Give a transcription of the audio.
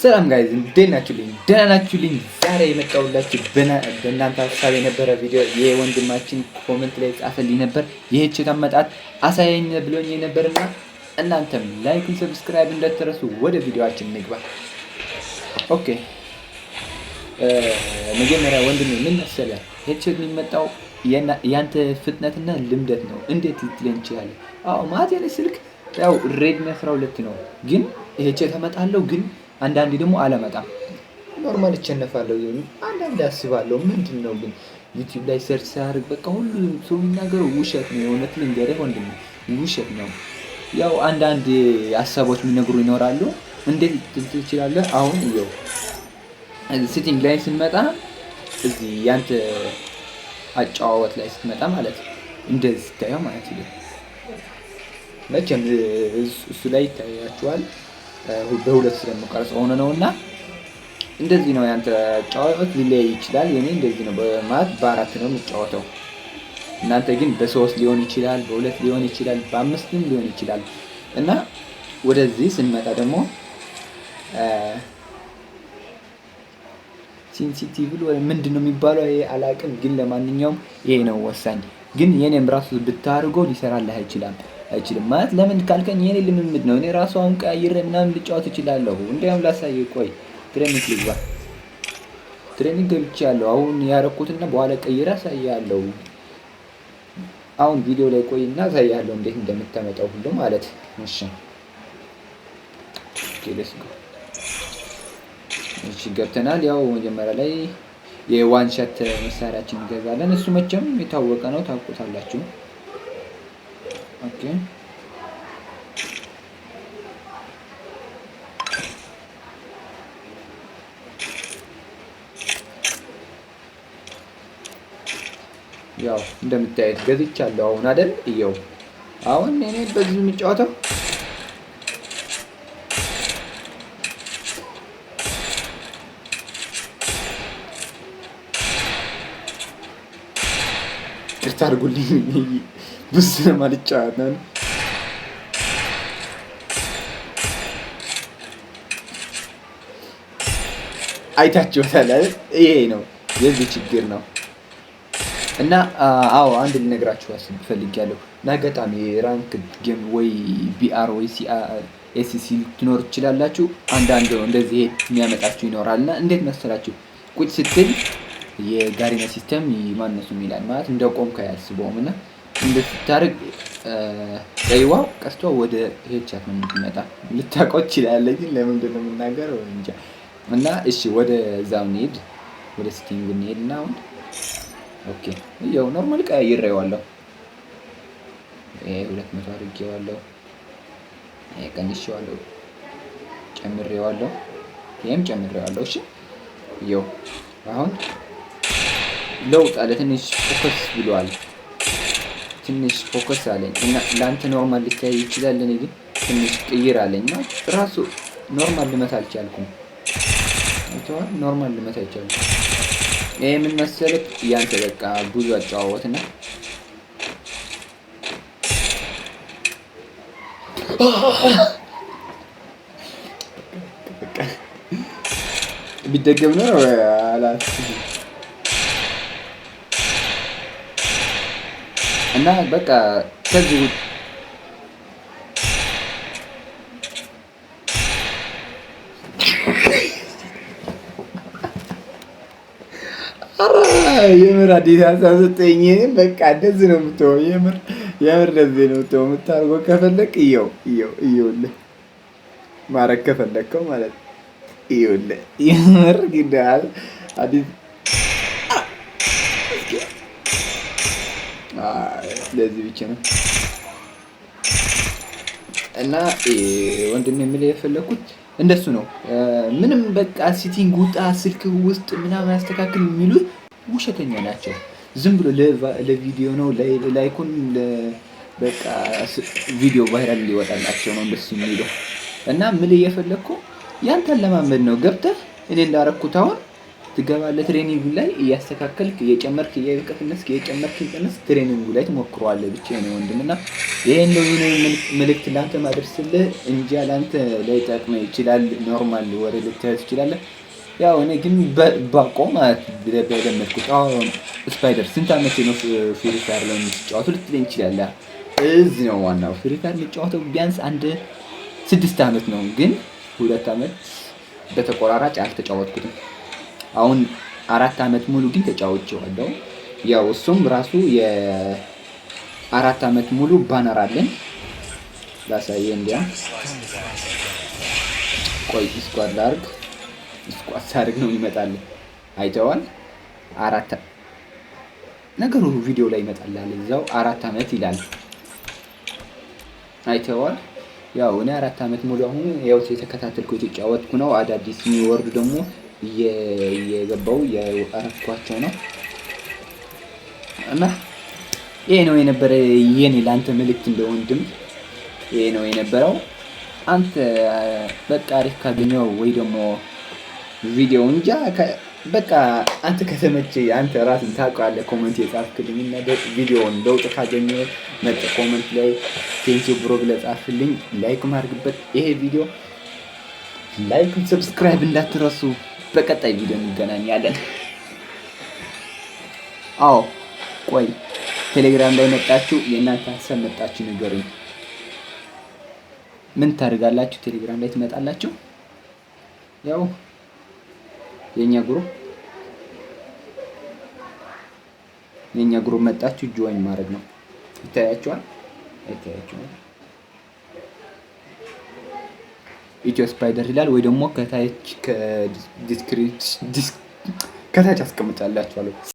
ሰላም ጋይዝ እንዴት ናችሁልኝ? ደህና ናችሁልኝ? ዛሬ የመጣሁላችሁ በእናንተ ሀሳብ የነበረ ቪዲዮ የወንድማችን ኮሜንት ላይ ጻፈልኝ ነበር። ይህች አመጣጥ አሳየኝ ብሎኝ ነበርና እናንተም ላይክ፣ ሰብስክራይብ እንዳትረሱ። ወደ ቪዲዮአችን እንግባ። ኦኬ መጀመሪያ ወንድሜ ምን መሰለህ ይህች የሚመጣው ያንተ ፍጥነትና ልምደት ነው። እንዴት ልትለኝ ትችላለህ? አዎ ማለት የኔ ስልክ ያው ሬድሚ 12 ነው፣ ግን ይህች ተመጣለው ግን አንዳንዴ ደግሞ አለመጣም ኖርማል እቸነፋለሁ። አንዳንዴ አስባለሁ ምንድን ነው ግን ዩቲዩብ ላይ ሰርች ሳደርግ በቃ ሁሉም ሰው የሚናገረው ውሸት ነው። የእውነት ልንገርህ ወንድሜ ውሸት ነው። ያው አንዳንድ ሀሳቦች የሚነግሩ ይኖራሉ። እንዴት ትችላለህ? አሁን ይኸው ሴቲንግ ላይ ስንመጣ እዚህ ያንተ አጫዋወት ላይ ስትመጣ ማለት እንደዚህ ስታየው ማለት ነው መቼም እሱ ላይ ይታያችኋል። በሁለት ስለምቀርጸው ነውና እንደዚህ ነው ያንተ አጫዋወት ሊለያይ ይችላል። የኔ እንደዚህ ነው ማለት በአራት ነው የምጫወተው። እናንተ ግን በሶስት ሊሆን ይችላል፣ በሁለት ሊሆን ይችላል፣ በአምስትም ሊሆን ይችላል። እና ወደዚህ ስንመጣ ደግሞ ሴንሲቲቭ ወይ ምንድነው የሚባለው ይሄ አላውቅም፣ ግን ለማንኛውም ይሄ ነው ወሳኝ። ግን የኔም ራሱ ብታርገው ሊሰራልህ አይችልም ማለት ለምን ካልከኝ የኔ ልምምድ ነው። እኔ ራሱ አሁን ቀይሬ ምናምን ልጫወት እችላለሁ። እንደውም ላሳየው፣ ቆይ ትሬኒንግ ልግባ። ትሬኒንግ ገብቻለሁ አሁን ያረኩትና በኋላ ቀይሬ አሳያለሁ። አሁን ቪዲዮ ላይ ቆይና አሳያለሁ እንዴት እንደምታመጣው ሁሉ ማለት እሺ። ኦኬ ሌትስ ጎ። እሺ ገብተናል። ያው መጀመሪያ ላይ የዋን ሻት መሳሪያችን እንገዛለን። እሱ መቼም የታወቀ ነው ታውቁታላችሁ። ኦኬ ያው እንደምታዩት ገዝቻለሁ አሁን አይደል? ይኸው አሁን እኔ በዚህ የምጫወተው ታርጉልኝ ብዙ ለማልጫወት ነው። አይታችሁታል አይደል? ይሄ ነው የዚህ ችግር ነው። እና አዎ አንድ ልነግራችሁ ፈልጌያለሁ። ናገጣሚ ራንክ ጌም ወይ ቢአር ወይ ኤስሲ ልትኖር ትችላላችሁ። አንዳንድ እንደዚህ የሚያመጣችሁ ይኖራልና እንዴት መሰላችሁ ቁጭ ስትል የጋሪና ሲስተም ማነሱ ይላል ማለት እንደቆምክ አያስበውም። እና እንደታርግ ቀይዋ ቀስቷ ወደ ሄድቻት ነው የምትመጣ። ልታውቀው ትችላለህ፣ ግን ለምንድን ነው የምናገረው እንጃ። እና እሺ ወደ እዛው እንሂድ፣ ወደ ስቲንግ እንሂድና አሁን ኦኬ ይኸው ኖርማል ቀይሬዋለሁ። 200 አድርጌዋለሁ፣ ቀንሼዋለሁ፣ ጨምሬዋለሁ፣ ይሄም ጨምሬዋለሁ። እሺ ይኸው አሁን ለውጥ አለ። ትንሽ ፎከስ ብሏል፣ ትንሽ ፎከስ አለኝ እና ለአንተ ኖርማል ሊታይ ይችላል። እኔ ግን ትንሽ ቅይር አለኝ እና ራሱ ኖርማል ልመታ አልቻልኩም። ኖርማል ልመታ አልቻልኩም። ይሄ ምን መሰለህ ያንተ በቃ ብዙ አጫዋወትና ቢደገም ነው አላት እና በቃ ከዚህ የምር አዲስ አሳሰጠኝ። በቃ እንደዚህ ነው የምትሆነው። የምር እንደዚህ ነው የምታርገው። ከፈለክ ይኸውልህ ማረግ ከፈለከው ማለት ይኸውልህ የምር ግዳል አዲስ ለዚህ ብቻ ነው። እና ወንድሜ የምልህ የፈለኩት እንደሱ ነው። ምንም በቃ ሲቲንግ ውጣ ስልክ ውስጥ ምናምን ያስተካክል የሚሉት ውሸተኛ ናቸው። ዝም ብሎ ለቪዲዮ ነው ላይኩን በቃ ቪዲዮ ቫይራል ሊወጣላቸው ነው እንደሱ የሚለው። እና የምልህ የፈለኩ ያንተን ለማመድ ነው። ገብተህ እኔ እንዳረኩት አሁን ትገባለህ። ትሬኒንጉ ላይ እያስተካከልክ እየጨመርክ ትሬኒንጉ ላይ ትሞክረዋለህ። ብቻ ነው ወንድም እና ይሄን ነው መልእክት ላንተ ማድረስልህ እንጂ ላንተ ላይጠቅምህ ይችላል። ኖርማል ወሬ ልትሄድ ትችላለህ። ያው እኔ ግን ባቆም በለመድኩት አሁን ስፓይደር ስንት አመት ነው ፍሪ ፋየር ላይ የምትጫወቱ ልትለኝ ትችላለህ። እዚህ ነው ዋናው ፍሪ ፋየር የምትጫወተው ቢያንስ አንድ 6 አመት ነው። ግን 2 አመት በተቆራራጭ አልተጫወትኩትም። አሁን 4 አመት ሙሉ ግን ተጫውቼዋለሁ። ያው እሱም ራሱ የ4 አመት ሙሉ ባነር አለን ላሳየህ። እንዲያ ቆይ ስኳድ ላርግ ስኳድ ሳርግ ነው ይመጣል። አይተዋል። 4 ነገሩ ቪዲዮ ላይ ይመጣል። እዛው 4 አመት ይላል። አይተዋል። ያው እኔ 4 አመት ሙሉ አሁን ያው የተከታተልኩ የተጫወትኩ ነው። አዳዲስ የሚወርዱ ደግሞ እየገባው ያረኳቸው ነው። እና ይሄ ነው የነበረ የኔ ላንተ መልእክት እንደወንድም ይሄ ነው የነበረው። አንተ በቃ አሪፍ ካገኘው ወይ ደግሞ ቪዲዮ እንጃ በቃ አንተ ከተመቸ አንተ ራስን ታውቃለህ። ኮሜንት የጻፍክልኝ እና ቪዲዮውን ለውጥ ካገኘው መጥ ኮሜንት ላይ ቴንኪው ብሮ ብለህ ጻፍልኝ። ላይክ ማድረግበት ይሄ ቪዲዮ ላይክ ሰብስክራይብ እንዳትረሱ። በቀጣይ ቪዲዮ እንገናኛለን። አዎ ቆይ ቴሌግራም ላይ መጣችሁ የእናንተ ሀሳብ መጣችሁ ንገሩኝ። ምን ታደርጋላችሁ? ቴሌግራም ላይ ትመጣላችሁ። ያው የኛ ግሩፕ መጣችሁ ጆይን ማድረግ ነው። ይታያችኋል። ኢትዮ ስፓይደር ይላል ወይ ደግሞ ከታች ከታች አስቀምጣላችኋለሁ።